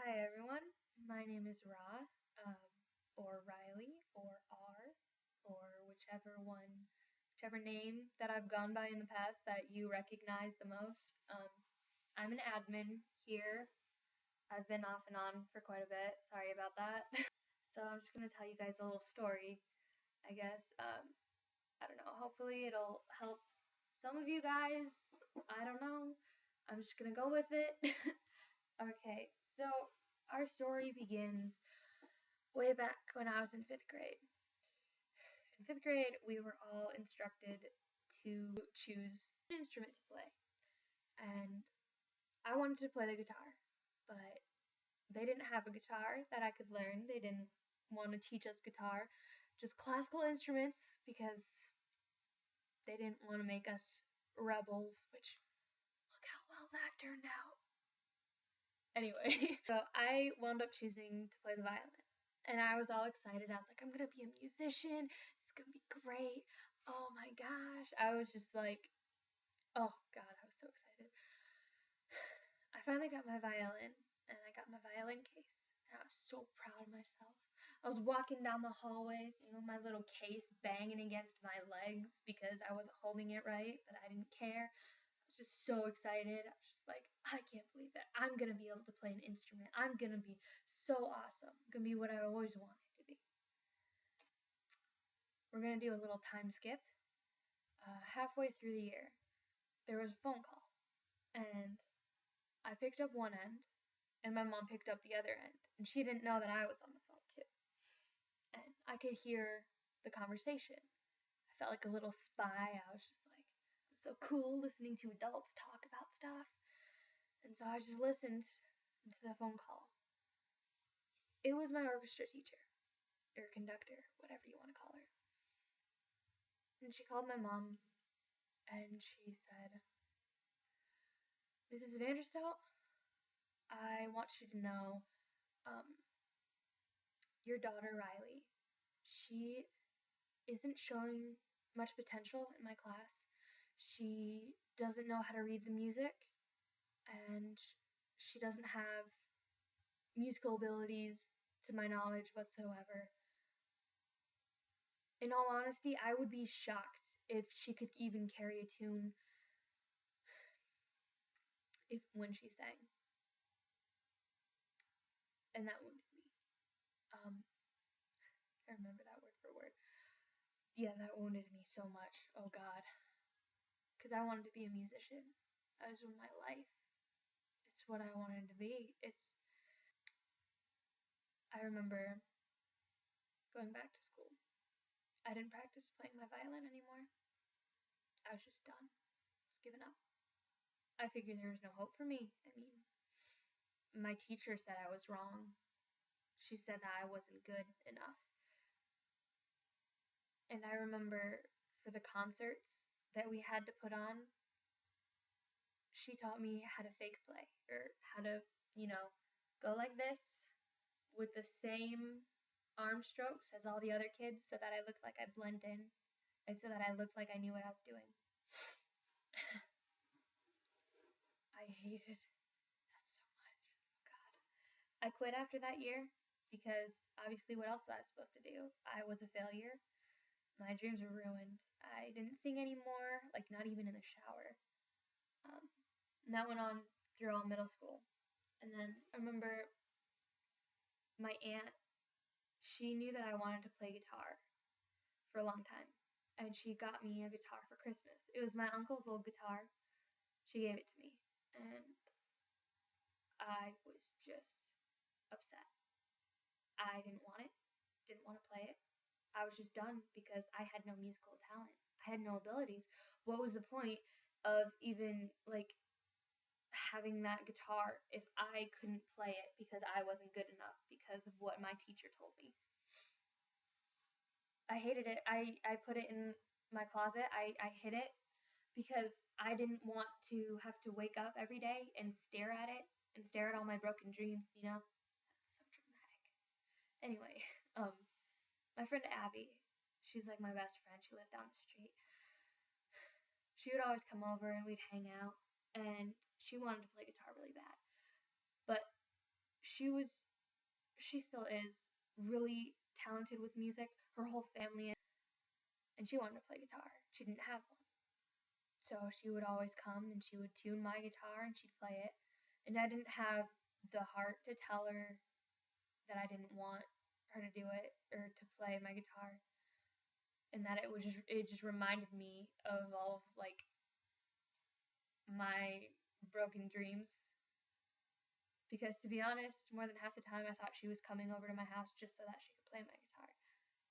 Hi everyone, my name is Ra, um, or Riley, or R, or whichever name that I've gone by in the past that you recognize the most. I'm an admin here. I've been off and on for quite a bit. Sorry about that. So I'm just gonna tell you guys a little story, I guess. I don't know. Hopefully it'll help some of you guys. I don't know. I'm just gonna go with it. Okay, so our story begins way back when I was in 5th grade. In 5th grade, we were all instructed to choose an instrument to play. And I wanted to play the guitar, but they didn't have a guitar that I could learn. They didn't want to teach us guitar, just classical instruments because they didn't want to make us rebels, which look how well that turned out. Anyway, so I wound up choosing to play the violin. And I was all excited. I was like, I'm gonna be a musician. It's gonna be great. Oh my gosh. I was just like, oh God, I was so excited. I finally got my violin and I got my violin case. And I was so proud of myself. I was walking down the hallways, my little case banging against my legs because I wasn't holding it right, but I didn't care. I was just so excited. I was just like, I can't believe it. I'm going to be able to play an instrument. I'm going to be so awesome. I'm going to be what I always wanted to be. We're going to do a little time skip. Halfway through the year, there was a phone call. And I picked up one end, and my mom picked up the other end. And she didn't know that I was on the phone, too. And I could hear the conversation. I felt like a little spy. I was just like, I'm so cool listening to adults talk about stuff. And so I just listened to the phone call. It was my orchestra teacher, or conductor, whatever you want to call her. And she called my mom, and she said, Mrs. Vanderstelt, I want you to know, your daughter Riley, she isn't showing much potential in my class. She doesn't know how to read the music, and she doesn't have musical abilities to my knowledge whatsoever. In all honesty, I would be shocked if she could even carry a tune when she sang. And that wounded me. I remember that word for word. Yeah, that wounded me so much. Oh God. Because I wanted to be a musician. That was my life. It's what I wanted to be. I remember going back to school. I didn't practice playing my violin anymore. I was just done. I was giving up. I figured there was no hope for me. I mean, my teacher said I was wrong. She said that I wasn't good enough. And I remember for the concerts that we had to put on, she taught me how to fake play, or how to, go like this with the same arm strokes as all the other kids so that I looked like I blend in and so that I looked like I knew what I was doing. I hated that so much. Oh God. I quit after that year because obviously what else was I supposed to do? I was a failure. My dreams were ruined. I didn't sing anymore, like not even in the shower. And that went on through all middle school. And then I remember my aunt, she knew that I wanted to play guitar for a long time. And she got me a guitar for Christmas. It was my uncle's old guitar. She gave it to me. And I was just upset. I didn't want it, didn't want to play it. I was just done because I had no musical talent. I had no abilities. What was the point of even having that guitar if I couldn't play it because I wasn't good enough because of what my teacher told me? I hated it. I put it in my closet. I hid it because I didn't want to have to wake up every day and stare at it and stare at all my broken dreams, That's so dramatic. Anyway, my friend Abby, she's like my best friend. She lived down the street. She would always come over and we'd hang out, and she wanted to play guitar really bad. But she still is really talented with music. Her whole family is, and she wanted to play guitar. She didn't have one. So she would always come and she would tune my guitar and she'd play it. And I didn't have the heart to tell her that I didn't want her to do it or to play my guitar. And that it just reminded me of all of like my broken dreams. Because to be honest, more than half the time I thought she was coming over to my house just so that she could play my guitar.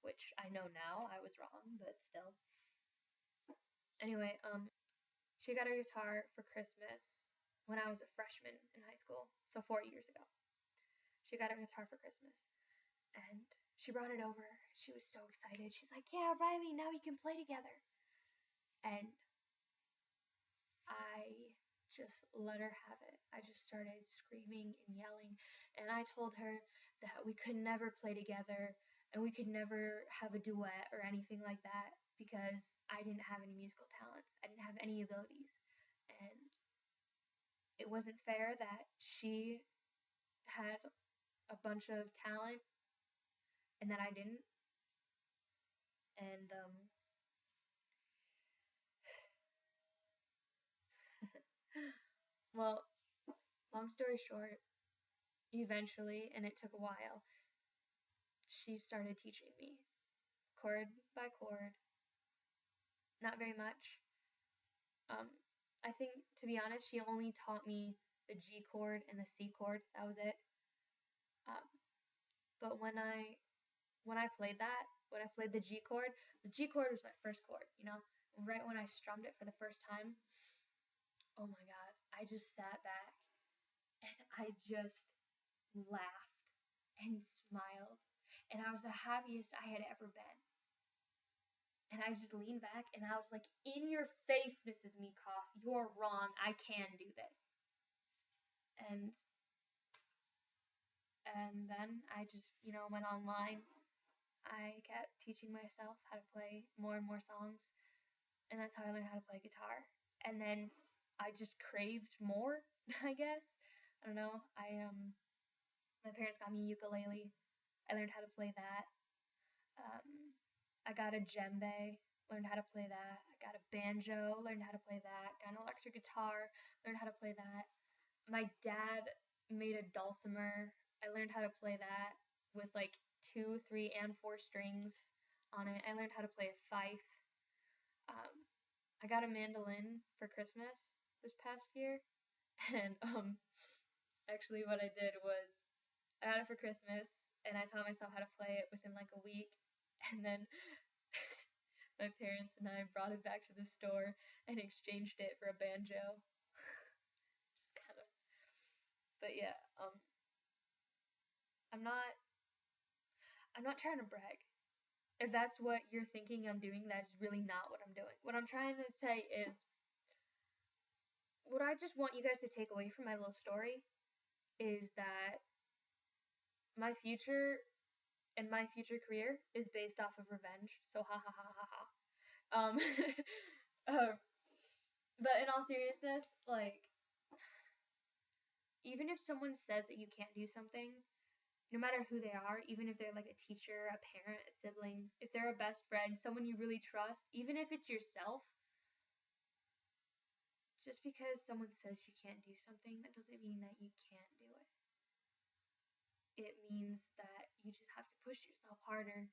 Which I know now I was wrong, but still. Anyway, she got her guitar for Christmas when I was a freshman in high school, so 4 years ago. She got her guitar for Christmas, and she brought it over. She was so excited. She's like, "Yeah, Riley, now we can play together." And I just let her have it. I just started screaming and yelling, and I told her that we could never play together and we could never have a duet or anything like that because I didn't have any musical talents. I didn't have any abilities. And it wasn't fair that she had a bunch of talent and that I didn't. And well, long story short, eventually, and it took a while, she started teaching me chord by chord. Not very much. Um, I think, to be honest, she only taught me the G chord and the C chord. That was it. Um, but when I played that, when I played the G chord was my first chord. You know, right when I strummed it for the first time. Oh my God! I just sat back and I just laughed and smiled, and I was the happiest I had ever been. And I just leaned back and I was like, "In your face, Mrs. Meekoff, you're wrong. I can do this." And then I just, went online. I kept teaching myself how to play more and more songs, and that's how I learned how to play guitar. And then I just craved more, I guess. I don't know. My parents got me a ukulele. I learned how to play that. I got a djembe, learned how to play that. I got a banjo, learned how to play that. Got an electric guitar, learned how to play that. My dad made a dulcimer. I learned how to play that with like 2, 3, and 4 strings on it. I learned how to play a fife. Um, I got a mandolin for Christmas this past year, and actually what I did was I got it for Christmas, and I taught myself how to play it within like a week, and then my parents and I brought it back to the store and exchanged it for a banjo. Just kind of, but yeah, I'm not I'm not trying to brag. If that's what you're thinking I'm doing, that is really not what I'm doing. What I'm trying to say is, what I just want you guys to take away from my little story is that my future and my future career is based off of revenge. So ha ha ha ha ha. Um, uh, but in all seriousness, like, even if someone says that you can't do something, no matter who they are, even if they're like a teacher, a parent, a sibling, if they're a best friend, someone you really trust, even if it's yourself, just because someone says you can't do something, that doesn't mean that you can't do it. It means that you just have to push yourself harder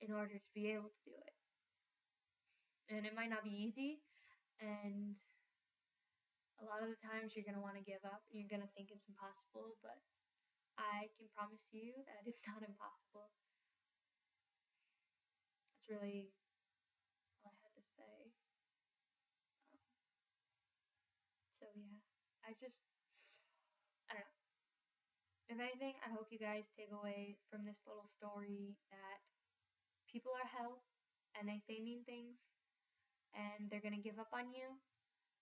in order to be able to do it. And it might not be easy, and a lot of the times you're going to want to give up, and you're going to think it's impossible, but I can promise you that it's not impossible. That's really all I had to say. So yeah, I don't know. If anything, I hope you guys take away from this little story that people are hell and they say mean things and they're going to give up on you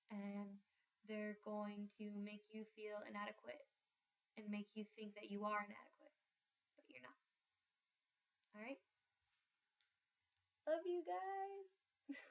and they're going to make you feel inadequate and make you think that you are inadequate, but you're not. All right? Love you guys.